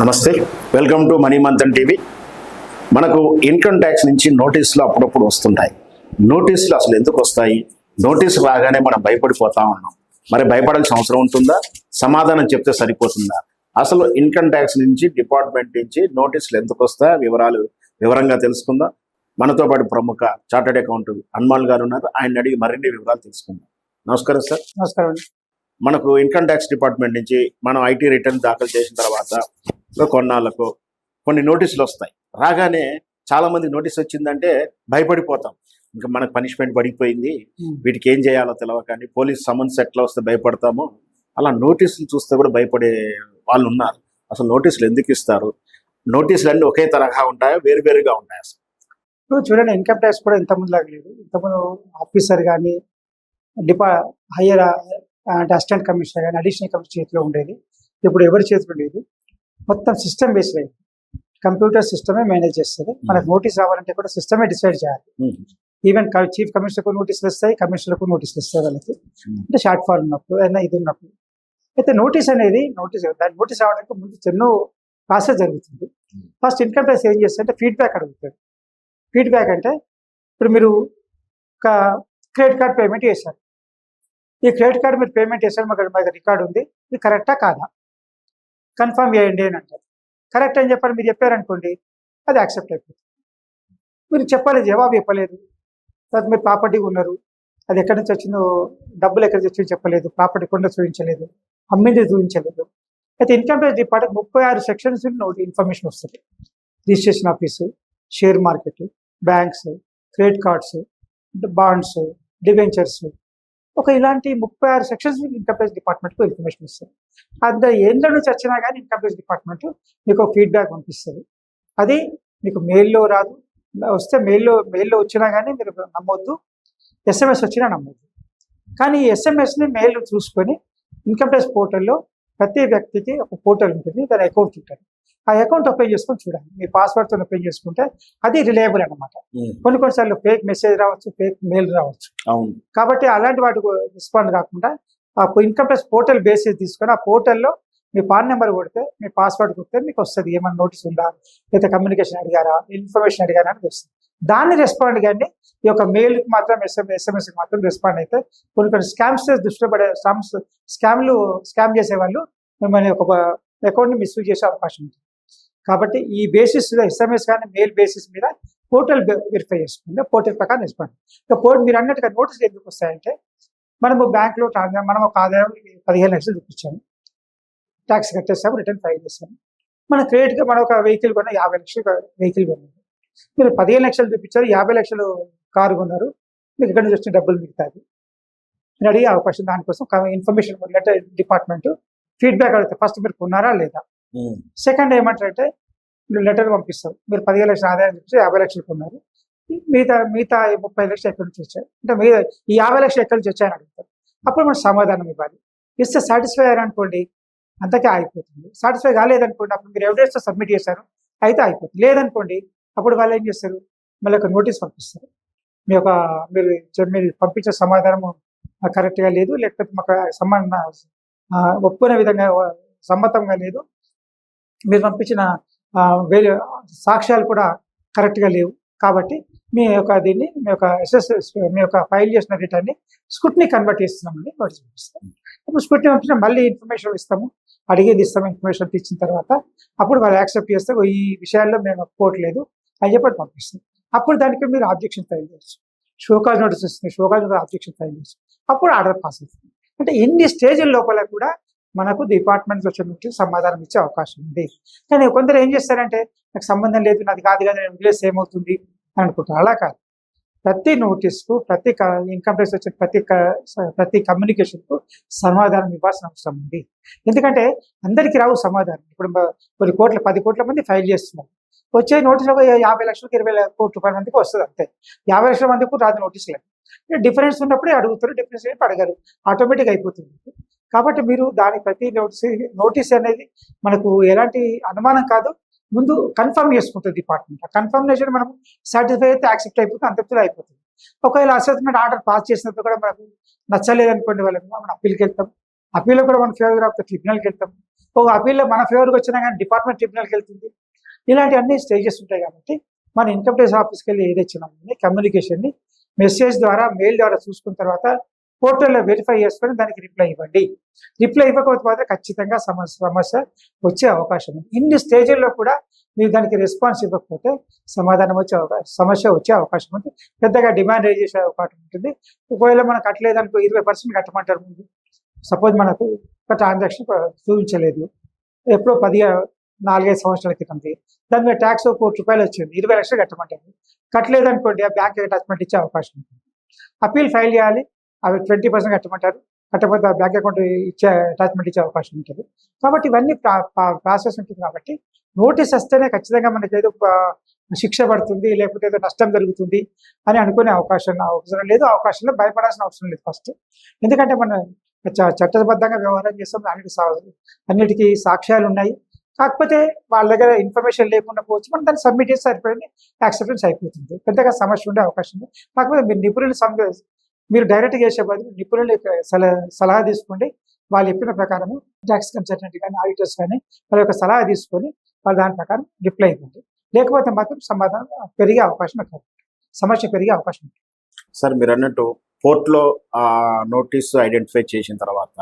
నమస్తే, welcome to money Manthan TV. మనకు income tax నుంచి నోటీసులు అప్పుడప్పుడు వస్తుంటాయి. నోటీసులు అసలు ఎందుకు వస్తాయి? నోటీసు రాగానే మనం భయపడిపోతా ఉన్నాం. మరి భయపడాల్సిన అవసరం ఉంటుందా? సమాధానం చెప్తే సరిపోతుందా? అసలు ఇన్కమ్ ట్యాక్స్ నుంచి డిపార్ట్మెంట్ నుంచి నోటీసులు ఎందుకు వస్తాయి వివరంగా తెలుసుకుందాం. మనతో పాటు ప్రముఖ చార్టెడ్ అకౌంటెంట్ హనుమాన్ గారు ఉన్నారు. ఆయన అడిగి మరిన్ని వివరాలు తెలుసుకుందాం. నమస్కారం సార్. నమస్కారం అండి. మనకు ఇన్కమ్ ట్యాక్స్ డిపార్ట్మెంట్ నుంచి మనం ఐటీ రిటర్న్ దాఖలు చేసిన తర్వాత కొన్నాళ్ళకు కొన్ని నోటీసులు వస్తాయి. రాగానే చాలా మంది నోటీస్ వచ్చిందంటే భయపడిపోతాం. ఇంకా మనకు పనిష్మెంట్ పడిపోయింది, వీటికి ఏం చేయాలో తెలియక పోలీస్ సమన్స్ ఎట్లా వస్తే భయపడతామో అలా నోటీసులు చూస్తే కూడా భయపడే వాళ్ళు ఉన్నారు. అసలు నోటీసులు ఎందుకు ఇస్తారు? నోటీసులు అన్నీ ఒకే తరహా ఉంటాయా, వేరువేరుగా ఉంటాయా? అసలు ఇప్పుడు చూడండి, ఇన్కమ్ ట్యాక్స్ కూడా ఇంతకుముందు లాగా లేదు. ఇంతకుముందు ఆఫీసర్ కానీ హయ్యర్ అంటే అసిస్టెంట్ కమిషనర్ కానీ అడిషనల్ కమిషనర్ చేతిలో ఉండేది. ఇప్పుడు ఎవరి చేతిలో లేదు, మొత్తం సిస్టమ్ బేస్డ్ అయింది. కంప్యూటర్ సిస్టమే మేనేజ్ చేస్తుంది. మనకు నోటీస్ రావాలంటే కూడా సిస్టమే డిసైడ్ చేయాలి. ఈవెన్ చీఫ్ కమిషనర్కు నోటీసులు వస్తాయి, కమిషనర్కు నోటీసులు వస్తాయి వాళ్ళకి, అంటే షార్ట్ ఫార్మ్ ఉన్నప్పుడు ఏదైనా ఇది ఉన్నప్పుడు. అయితే నోటీస్ అనేది దాని నోటీస్ రావడానికి ముందు ఎన్నో ప్రాసెస్ జరుగుతుంది. ఫస్ట్ ఇన్కమ్ ట్యాక్స్ ఏం చేస్తుంది అంటే ఫీడ్బ్యాక్ అడుగుతుంది. ఫీడ్బ్యాక్ అంటే ఇప్పుడు మీరు ఒక క్రెడిట్ కార్డ్ పేమెంట్ చేశారు. ఈ క్రెడిట్ కార్డు మీరు పేమెంట్ చేశారు, మాకు రికార్డు ఉంది, ఇది కరెక్టా కాదా కన్ఫర్మ్ చేయండి అని అంటారు. కరెక్ట్ అని చెప్పారు మీరు చెప్పారనుకోండి, అది యాక్సెప్ట్ అయిపోతుంది. మీరు చెప్పలేదు, జవాబు చెప్పలేదు, తర్వాత మీరు ప్రాపర్టీ ఉన్నారు, అది ఎక్కడి నుంచి వచ్చిందో, డబ్బులు ఎక్కడి నుంచి వచ్చిందో చెప్పలేదు, ప్రాపర్టీ కొండ చూపించలేదు, అమ్మింది చూపించలేదు. అయితే income tax department 36 sections information వస్తుంది. Registration office, share market, banks, credit cards, bonds, debentures, ఇలాంటి 36 సెక్షన్స్ ఇన్కమ్ ట్యాక్స్ డిపార్ట్మెంట్కు ఇన్ఫర్మేషన్ ఇస్తుంది. అది ఏండ్ల నుంచి వచ్చినా కానీ ఇన్కమ్ ట్యాక్స్ డిపార్ట్మెంట్ మీకు ఫీడ్బ్యాక్ పంపిస్తుంది. అది మీకు మెయిల్లో రాదు, వస్తే మెయిల్లో వచ్చినా కానీ మీరు నమ్మొద్దు, ఎస్ఎంఎస్ వచ్చినా నమ్మొద్దు. కానీ ఈ ఎస్ఎంఎస్ని మెయిల్ చూసుకొని ఇన్కమ్ ట్యాక్స్ పోర్టల్లో ప్రతి వ్యక్తికి ఒక పోర్టల్ ఉంటుంది, దాని అకౌంట్ ఉంటుంది. ఆ అకౌంట్ ఓపెన్ చేసుకొని చూడండి. మీ పాస్వర్డ్తో ఓపెన్ చేసుకుంటే అది రిలయబుల్ అనమాట. కొన్నిసార్లు ఫేక్ మెసేజ్ రావచ్చు, ఫేక్ మెయిల్ రావచ్చు. కాబట్టి అలాంటి వాటికి రెస్పాండ్ కాకుండా ఆ ఇన్కమ్ ట్యాక్స్ పోర్టల్ బేసిస్ తీసుకొని ఆ పోర్టల్లో మీ పాన్ నెంబర్ కొడితే, మీ పాస్వర్డ్ కొడితే మీకు వస్తుంది. ఏమైనా నోటీస్ ఉందా, లేదా కమ్యూనికేషన్ అడిగారా, ఇన్ఫర్మేషన్ అడిగారా అని వస్తుంది. దాన్ని రెస్పాండ్ కానీ ఈ యొక్క మెయిల్కి మాత్రం ఎస్ఎంఎస్కి మాత్రం రెస్పాండ్ అయితే కొన్ని స్కామ్స్ దృష్టిలో పడే స్కామ్ చేసే వాళ్ళు మిమ్మల్ని ఒక అకౌంట్ని మిస్యూజ్ చేసే అవకాశం ఉంటుంది. కాబట్టి ఈ బేసిస్ ఎస్ఎంఎస్ కానీ మెయిల్ బేసిస్ మీద పోర్టల్ వెరిఫై చేసుకుంటే పోర్టల్ ప్రకారం రెస్పాండ్. ఇక మీరు అన్నట్టుగా నోటీసులు ఎందుకు వస్తాయంటే, మనము బ్యాంక్లో మనం ఒక ఆదాయం 15 లక్షలు చూపించాము, ట్యాక్స్ కట్టేస్తాము, రిటర్న్ ఫైల్ చేస్తాము. మన క్రెడిట్గా మనం ఒక వెహికల్ కొన్నా, 50 లక్షలు వెహికల్ కొన్నారు. మీరు 15 లక్షలు చూపించారు, 50 లక్షలు కారు కొన్నారు, మీకు ఇక్కడ నుంచి వచ్చిన డబ్బులు మిగతాది నేను అడిగే అవకాశం. దానికోసం ఇన్ఫర్మేషన్ లెటర్ డిపార్ట్మెంట్ ఫీడ్బ్యాక్ అడుగుతారు. ఫస్ట్ మీరు కొన్నారా లేదా. సెకండ్ ఏమంటారంటే, మీరు లెటర్ పంపిస్తారు, మీరు 15 లక్షల ఆదాయం చూపించి 50 లక్షలు కొన్నారు, మిగతా 30 లక్షలు ఎక్కడి నుంచి వచ్చాయి అంటే, మీరు ఈ 50 లక్షలు ఎక్కడి నుంచి వచ్చాయని అడుగుతారు. అప్పుడు మనం సమాధానం ఇవ్వాలి. ఇస్తే సాటిస్ఫై అయ్యారనుకోండి, అంతకే అయిపోతుంది. సాటిస్ఫై కాలేదనుకోండి, అప్పుడు మీరు ఎవిడెన్స్ సబ్మిట్ చేశారు, అయితే అయిపోతుంది. లేదనుకోండి, అప్పుడు వాళ్ళు ఏం చేస్తారు, మళ్ళీ ఒక నోటీస్ పంపిస్తారు. మీరు పంపించే సమాధానం కరెక్ట్గా లేదు, లేకపోతే మాకు ఒప్పుకునే విధంగా సమ్మతంగా లేదు, మీరు పంపించిన వేరే సాక్ష్యాలు కూడా కరెక్ట్గా లేవు, కాబట్టి మీ యొక్క ఫైల్ చేసిన రిటర్న్ని స్క్రూటినీ కన్వర్ట్ చేస్తున్నామని నోటీస్ పంపిస్తాం. ఇప్పుడు స్క్రూటినీ పంపించిన మళ్ళీ ఇన్ఫర్మేషన్ ఇస్తాము, అడిగేది ఇస్తాము. ఇన్ఫర్మేషన్ ఇచ్చిన తర్వాత అప్పుడు వాళ్ళు యాక్సెప్ట్ చేస్తే ఈ విషయాల్లో మేము ఒప్పుకోవట్లేదు అని చెప్పి పంపిస్తాం. అప్పుడు దానికి మీరు ఆబ్జెక్షన్ ఫైల్ చేయొచ్చు. షోకాజ్ నోటీస్ ఇస్తుంది, షోకాజ్ ఆబ్జెక్షన్ ఫైల్ చేయొచ్చు. అప్పుడు ఆర్డర్ పాస్ అవుతుంది. అంటే ఎన్ని స్టేజ్ల లోపల కూడా మనకు డిపార్ట్మెంట్ వచ్చే సమాధానం ఇచ్చే అవకాశం ఉంది. కానీ కొందరు ఏం చేస్తారంటే, నాకు సంబంధం లేదు, నాది కాదు కదా, నేను వదిలేసి ఏమవుతుంది అని అనుకుంటారు. అలా కాదు. ప్రతి నోటీస్కు, ప్రతి ఇన్కమ్ ట్యాక్స్ వచ్చే ప్రతి కమ్యూనికేషన్కు సమాధానం ఇవ్వాల్సిన అవసరం ఉంది. ఎందుకంటే అందరికీ రావు సమాధానం. ఇప్పుడు కొన్ని 10 కోట్ల మంది ఫైల్ చేస్తున్నారు. వచ్చే నోటీసులో 50 లక్షలకు 20 కోట్ల రూపాయల మందికి వస్తుంది అంతే. 50 లక్షల మందికి రాదు నోటీసులు. డిఫరెన్స్ ఉన్నప్పుడే అడుగుతారు, డిఫరెన్స్ అడగారు, ఆటోమేటిక్ అయిపోతుంది. కాబట్టి మీరు దాని ప్రతి నోటీస్ అనేది మనకు ఎలాంటి అనుమానం కాదు, ముందు కన్ఫర్మ్ చేసుకుంటుంది డిపార్ట్మెంట్. ఆ కన్ఫర్మేషన్ మనం సాటిస్ఫై అయితే యాక్సెప్ట్ అయిపోతుంది, అంతటితో అయిపోతుంది. ఒకవేళ అసెస్మెంట్ ఆర్డర్ పాస్ చేసినప్పుడు కూడా మనకు నచ్చలేదనుకోండి, వాళ్ళకి మనం అప్పీల్కి వెళ్తాం. అప్పీల్లో కూడా మనం ఫేవర్ ఆఫ్ ద ట్రిబ్యునల్కి వెళ్తాం. ఒక అపీల్లో మన ఫేవర్కి వచ్చినా కానీ డిపార్ట్మెంట్ ట్రిబ్యునల్కి వెళ్తుంది. ఇలాంటి అన్ని స్టేజెస్ ఉంటాయి కాబట్టి మన ఇన్కమ్ ట్యాక్స్ ఆఫీస్కి వెళ్ళి ఏది ఇచ్చినామని కమ్యూనికేషన్ని మెసేజ్ ద్వారా మెయిల్ ద్వారా చూసుకున్న తర్వాత పోర్టల్లో వెరిఫై చేసుకొని దానికి రిప్లై ఇవ్వండి. రిప్లై ఇవ్వకపోతే మాత్రం ఖచ్చితంగా సమస్య వచ్చే అవకాశం ఉంది. ఇన్ని స్టేజ్ల్లో కూడా మీరు దానికి రెస్పాన్స్ ఇవ్వకపోతే సమస్య వచ్చే అవకాశం ఉంది. పెద్దగా డిమాండ్ రేజ్ చేసే అవకాశం ఉంటుంది. ఒకవేళ మనం కట్టలేదనుకో 20% కట్టమంటారు ముందు. సపోజ్ మనకు ఒక ట్రాన్సాక్షన్ చూపించలేదు, ఎప్పుడో 4-5 సంవత్సరాల క్రితంది, దాని మీద ట్యాక్స్ ₹1,00,000 వచ్చింది, 20 లక్షలు కట్టమంటారు. కట్టలేదనుకోండి ఆ బ్యాంక్ అటాచ్మెంట్ ఇచ్చే అవకాశం ఉంటుంది. అపీల్ ఫైల్ చేయాలి, అవి 20% కట్టమంటారు. కట్టకపోతే ఆ బ్యాంక్ అకౌంట్ ఇచ్చే అటాచ్మెంట్ ఇచ్చే అవకాశం ఉంటుంది. కాబట్టి ఇవన్నీ ప్రాసెస్ ఉంటుంది. కాబట్టి నోటీస్ వస్తేనే ఖచ్చితంగా మనకి ఏదో శిక్ష పడుతుంది, లేకపోతే ఏదో నష్టం జరుగుతుంది అని అనుకునే అవసరం లేదు. అవకాశంలో భయపడాల్సిన అవసరం లేదు ఫస్ట్. ఎందుకంటే మనం చట్టబద్ధంగా వ్యవహారం చేస్తాం, అన్నిటికీ సాక్ష్యాలు ఉన్నాయి. కాకపోతే వాళ్ళ దగ్గర ఇన్ఫర్మేషన్ లేకుండా పోవచ్చు, మనం దాన్ని సబ్మిట్ చేసి సరిపోయింది, యాక్సెప్టెన్స్ అయిపోతుంది. పెద్దగా సమస్య ఉండే అవకాశం ఉంది. కాకపోతే మీరు నిపుణులు మీరు డైరెక్ట్గా చేసే బదులు నిపుణులు సలహా తీసుకోండి. వాళ్ళు చెప్పిన ప్రకారం ట్యాక్స్ కన్సల్టెంట్ కానీ ఆడిటర్స్ కానీ వాళ్ళ యొక్క సలహా తీసుకొని వాళ్ళు దాని ప్రకారం రిప్లై ఇవ్వండి. లేకపోతే మాత్రం పెరిగే అవకాశం ఉంటుంది, సమస్య పెరిగే అవకాశం ఉంటుంది. సార్ మీరు అన్నట్టు కోర్టులో ఆ నోటీసు ఐడెంటిఫై చేసిన తర్వాత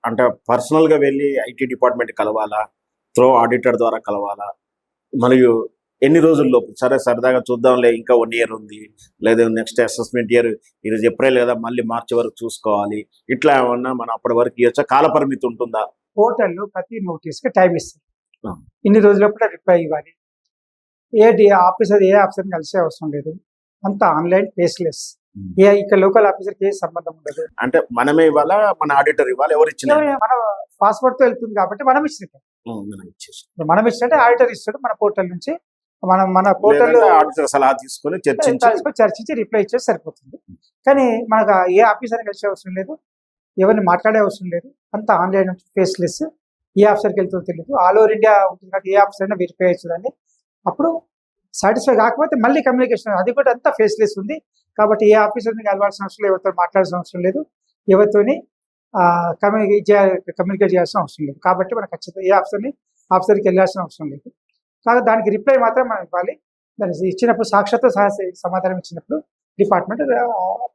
అంటే పర్సనల్గా వెళ్ళి ఐటీ డిపార్ట్మెంట్ కలవాలా, త్రో ఆడిటర్ ద్వారా కలవాలా, మరియు ఎన్ని రోజుల్లోపు సరే సరదాగా చూద్దాంలే ఇంకా 1 year ఉంది, లేదా నెక్స్ట్ అసెస్మెంట్ ఇయర్ ఈరోజు ఏప్రిల్ కదా మళ్ళీ మార్చి వరకు చూసుకోవాలి, ఇట్లా ఏమన్నా మనం అప్పటి వరకు ఇవ్వచ్చా? కాల పరిమితి ఉంటుందా? పోర్టల్లో ప్రతి నోటీస్కి టైం ఇస్తారు, ఇన్ని రోజులప్పుడు రిప్లై ఇవ్వాలి. ఏ ఆఫీసర్ని కలిసే అవసరం లేదు, అంతా ఆన్లైన్ ఫేస్లెస్. ఇక్కడ లోకల్ ఆఫీసర్కి ఏ సంబంధం ఉండదు. అంటే మనమే ఇవ్వాలా, మన ఆడిటర్ ఇవ్వాలి, ఎవరు ఇచ్చిన? మన పాస్వర్డ్ తో వెళ్తుంది కాబట్టి మనం ఇచ్చినట్టే ఆడిటర్ ఇస్తాడు. మన పోర్టల్ నుంచి మన పోర్టల్ ఆడిటర్ సలహా తీసుకొని చర్చించి రిప్లై ఇచ్చేసి సరిపోతుంది. కానీ మనకు ఏ ఆఫీసర్ని కలిసే అవసరం లేదు, ఎవరిని మాట్లాడే అవసరం లేదు, అంతా ఆన్లైన్ ఫేస్లెస్. ఏ ఆఫీసర్కి వెళ్తుందో తెలియదు, ఆల్ ఓవర్ ఇండియా ఉంటుంది కాబట్టి ఏ ఆఫీసర్ అయినా వెరిఫై అవుతుందండి. అప్పుడు సాటిస్ఫై కాకపోతే మళ్ళీ కమ్యూనికేషన్, అది కూడా అంతా ఫేస్లెస్ ఉంది. కాబట్టి ఏ ఆఫీసర్ని కలవాల్సిన అవసరం లేదు, ఎవరితో మాట్లాడాల్సిన అవసరం లేదు, ఎవరితోని కమ్యూనికేట్ చేయాల్సిన అవసరం లేదు. కాబట్టి మనం ఖచ్చితంగా ఏ ఆఫీసర్కి వెళ్ళాల్సిన అవసరం లేదు. కాబట్టి దానికి రిప్లై మాత్రం మనం ఇవ్వాలి. దాన్ని ఇచ్చినప్పుడు సాక్షాత్తు సమాధానం ఇచ్చినప్పుడు డిపార్ట్మెంట్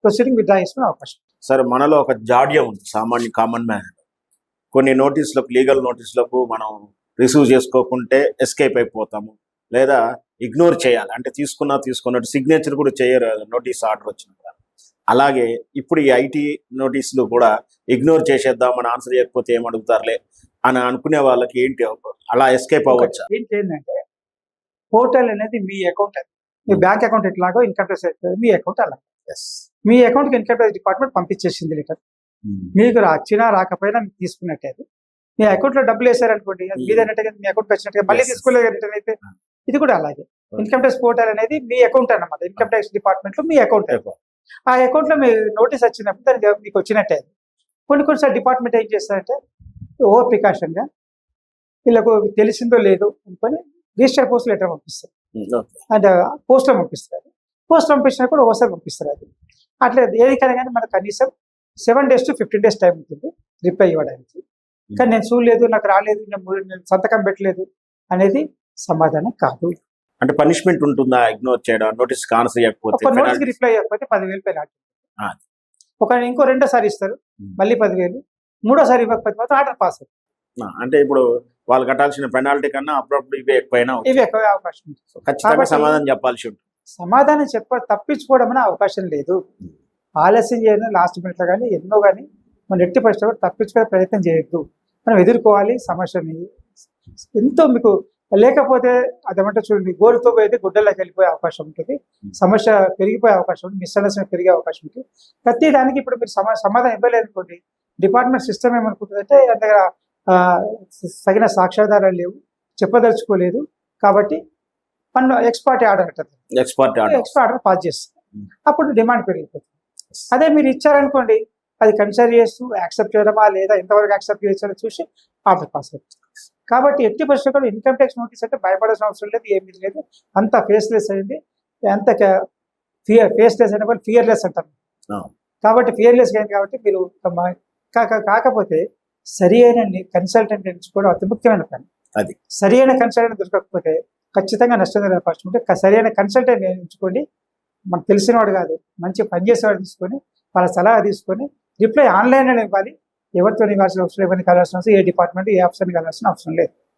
ప్రొసీడింగ్ విత్డ్రా చేసుకునే అవకాశం. సరే, మనలో ఒక జాడ్యం ఉంది, కామన్ మ్యాన్. కొన్ని నోటీసులకు, లీగల్ నోటీసులకు మనం రిసీవ్ చేసుకోకుంటే ఎస్కేప్ అయిపోతాము, లేదా ఇగ్నోర్ చేయాలి. అంటే తీసుకున్నట్టు సిగ్నేచర్ కూడా చేయరు నోటీస్ ఆర్డర్ వచ్చినప్పుడు. అలాగే ఇప్పుడు ఈ ఐటీ నోటీసులు కూడా ఇగ్నోర్ చేసేద్దాం, మన ఆన్సర్ చేయకపోతే ఏమడుగుతారులే అని అనుకునే వాళ్ళకి ఏంటి, అలా ఎస్కేప్ అవ్వచ్చా? ఏంటంటే పోర్టల్ అనేది మీ అకౌంట్, అది మీ బ్యాంక్ అకౌంట్ ఎట్లాగో ఇన్కమ్ ట్యాక్స్ మీ అకౌంట్ అలా. మీ అకౌంట్కి ఇన్కమ్ ట్యాక్స్ డిపార్ట్మెంట్ పంపించేసింది లెటర్, మీకు వచ్చినా రాకపోయినా మీకు తీసుకున్నట్టే. అది మీ అకౌంట్లో డబ్బులు వేసారనుకోండి, అది మీదన్నట్టుగా మీ అకౌంట్ వచ్చినట్టుగా మళ్ళీ తీసుకోలేదు రిటర్న్ అయితే. ఇది కూడా అలాగే ఇన్కమ్ ట్యాక్స్ పోర్టల్ అనేది మీ అకౌంట్ అన్నమాట. ఇన్కమ్ ట్యాక్స్ డిపార్ట్మెంట్లో మీ అకౌంట్, ఆ అకౌంట్లో మీ నోటీస్ వచ్చినప్పుడు దానికి మీకు వచ్చినట్టే. కొన్నిసార్లు డిపార్ట్మెంట్ ఏం చేస్తారంటే ఓవర్ ప్రికాషన్గా వీళ్ళకు తెలిసిందో లేదో అనుకొని రిజిస్టర్ పోస్ట్ లెటర్ పంపిస్తారు, అంటే పోస్ట్లో పంపిస్తారు. పోస్ట్ పంపించినప్పుడు ఒకసారి పంపిస్తారు. అది అట్లా ఏదికైనా కానీ మనకు కనీసం 7 days to 15 days టైం ఉంటుంది రిప్లై ఇవ్వడానికి. కానీ నేను చూడలేదు, నాకు రాలేదు, నేను సంతకం పెట్టలేదు అనేది సమాధానం కాదు. అంటే పనిష్మెంట్ ఉంటుందా ఇగ్నోర్ చేయడం, నోటీస్ ఆన్సర్ చేయకపోతే? నోటీస్కి రిప్లై ఇవ్వకపోతే 10,000 పెనాల్టీ. ఇంకో రెండోసారి ఇస్తారు, మళ్ళీ 10,000. మూడోసారి ఇవ్వకపోతే మాత్రం ఆర్డర్ పాస్ అవుతుంది. అంటే ఇప్పుడు వాళ్ళు కట్టాల్సిన పెనాల్టీ కన్నా అప్పుడప్పుడు ఇవి ఎక్కువ అవకాశం ఉంటుంది. ఖచ్చితంగా సమాధానం చెప్పాల్సి ఉంటుంది. సమాధానం తప్పించుకోవడం అనే అవకాశం లేదు. ఆలస్యం చేయడం లాస్ట్ మినిట్లో కానీ ఎన్నో కానీ మనం ఎట్టి పరిస్థితుల్లో తప్పించుకునే ప్రయత్నం చేయొద్దు. మనం ఎదుర్కోవాలి సమస్యని. ఎంతో మీకు లేకపోతే అదేమంటే చూడండి, గోరుతో పోయితే గుడ్డల్లోకి వెళ్ళిపోయే అవకాశం ఉంటుంది, సమస్య పెరిగిపోయే అవకాశం ఉంటుంది, మిస్అండర్స్టాండింగ్ పెరిగే అవకాశం ఉంటుంది. ప్రతి దానికి ఇప్పుడు మీరు సమాధానం ఇవ్వలేదు అనుకోండి, డిపార్ట్మెంట్ సిస్టమ్ ఏమనుకుంటుందంటే దగ్గర తగిన సాక్ష్యాధారాలు లేవు, చెప్పదలుచుకోలేదు, కాబట్టి పన్ను ఎక్స్పర్ట్ ఆర్డర్ అంటారు, ఎక్స్పర్ట్ ఆర్డర్ పాస్ చేస్తారు. అప్పుడు డిమాండ్ పెరిగిపోతుంది. అదే మీరు ఇచ్చారనుకోండి, అది కన్సిడర్ చేస్తూ యాక్సెప్ట్ చేయడమా లేదా ఎంతవరకు యాక్సెప్ట్ చేయాలో చూసి ఆర్డర్ పాస్ అవుతుంది. కాబట్టి ఎట్టి పరిస్థితుల్లో ఇన్కమ్ ట్యాక్స్ నోటీస్ అంటే భయపడాల్సిన అవసరం లేదు, ఏమీ లేదు. అంత ఫేస్లెస్ అయింది, అంత ఫేస్లెస్ అయిన వాళ్ళు ఫియర్లెస్ అంటారు. కాబట్టి ఫియర్లెస్ అయింది కాబట్టి మీరు కాకపోతే సరి అయిన కన్సల్టెంట్ ఎంచుకోవడం అతి ముఖ్యమైన పని. అది. సరి అయిన కన్సల్టెంట్ దొరకకపోతే ఖచ్చితంగా నష్టం జరిగే పరిస్థితి ఉంటే సరి అయిన కన్సల్టెంట్ ఎంచుకోండి. మనకు తెలిసినవాడు కాదు, మంచి పనిచేసేవాడు తీసుకొని వాళ్ళ సలహా తీసుకొని రిప్లై ఆన్లైన్లోనే ఇవ్వాలి. ఎవరితో ఇవ్వాల్సిన అవసరం, ఎవరిని కలవాల్సిన అవసరం, ఏ డిపార్ట్మెంట్ ఏ ఆఫీసర్ని కలవాల్సిన అవసరం లేదు.